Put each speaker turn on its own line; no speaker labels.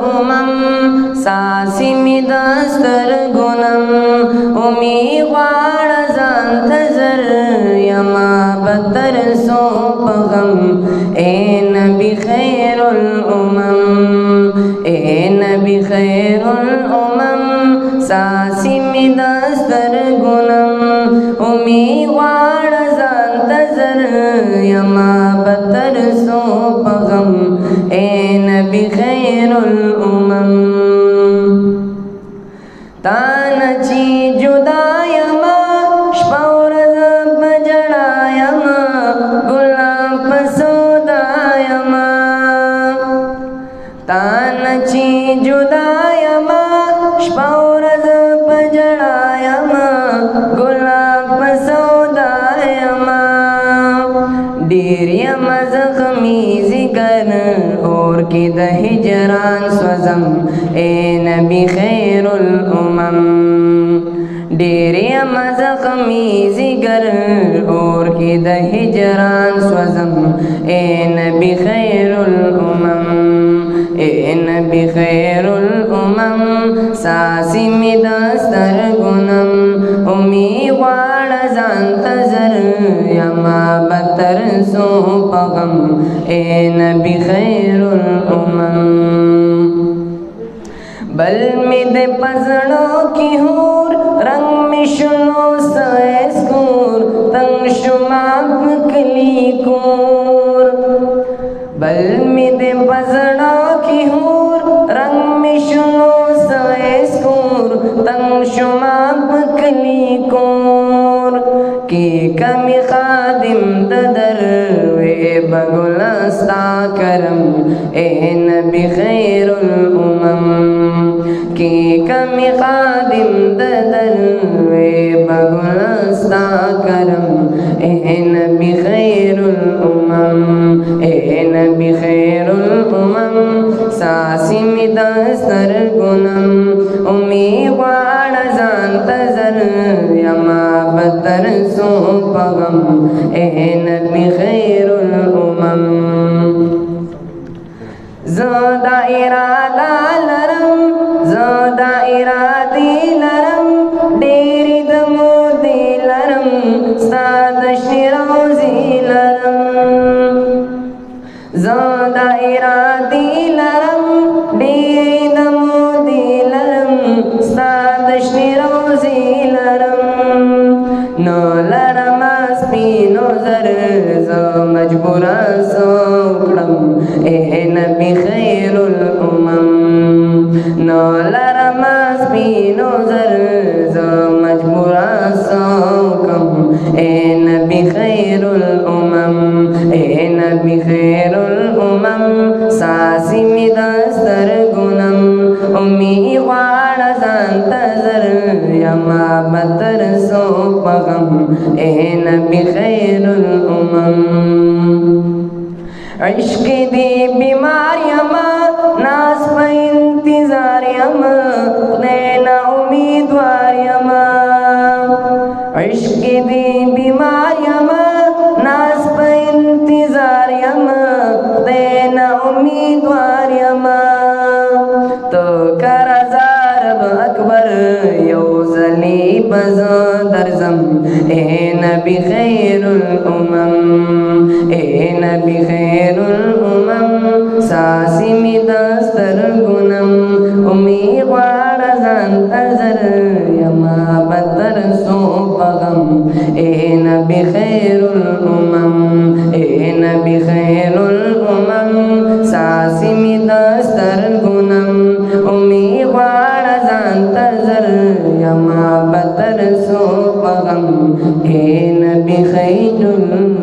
الامم ساسی می دستر گنم امی غوار زان تزر یما بدتر سو پغم اے نبی خیر الامم اے نبی خیر الامم ساسی می دستر گنم امی غوار زان تزر یما بدتر سو پغم اے نبی خیر الامم تانا چی جدا یما شپا ورځ په جړا یما ګلاب په سودا یما تانا چی جدا یما شپا ورځ په جړا یما ګلاب په سودا یما ډیر یما زخمی ذکر اور کی د هجران سوزم اے نبی خیر الامم ډیر یما زخمی ذکر اور کی د هجران سوزم اے نبی خیر الامم اے نبی خیر الامم ساسی می دستر گنم امی غوار زان تزر یما بدتر سو پغم اے نبی خیر الامم بل می دے پزڑوں کی ہور رنگ میں شنو سیسکور تنگ شما پکلی کور بل می دے پزڑوں کی ہور رنگ میں شنو سیسکور تنگ شما پکلی کور کی کمی خادم ددر وے بگلستا کرم اے نبی خیر الامم کی کمی خادم ددر وے بگلستا کرم اے نبی خیر الامم اے نبی خیر الامم ساسی می دستر گنم امی غوار زان تزر یما بدتر سو پغم اے نبی خیر الامم زودا ارادا لرم زودا ارادی لرم ډیری د مودی لرم ستا د شیروزی لرم زودا ارادی لرم ډیری د مودی لرم ستا د شیروزی لرم نو لرم سپینو زر زو مجبورا سوکړم اے نبی خیر الامم نو لرم سپینو زر زو مجبورا سوکم اے نبی خیر الامم اے نبی خیر الامم ساسی می دستر گنم امی غوار زان تزر یما بدتر سو پغم اے نبی خیر الامم عشق دی بیمار یما ناس پا انتظار یما خدینا امیدوار یما عشق دی بیمار یما ناس پا انتظار یما خدینا امیدوار یما تو کرزار اکبر یو زلی بزا درزم اے نبی خیر الامم اے نبی خیر الامم ساسی می دستر گنم امی غوار زان تزر یما بدتر سو پغم اے نبی خیر الامم اے نبی خیر الامم ساسی می دستر گنم امی غوار زان تزر یما بدتر سو پغم اے نبی خیر الامم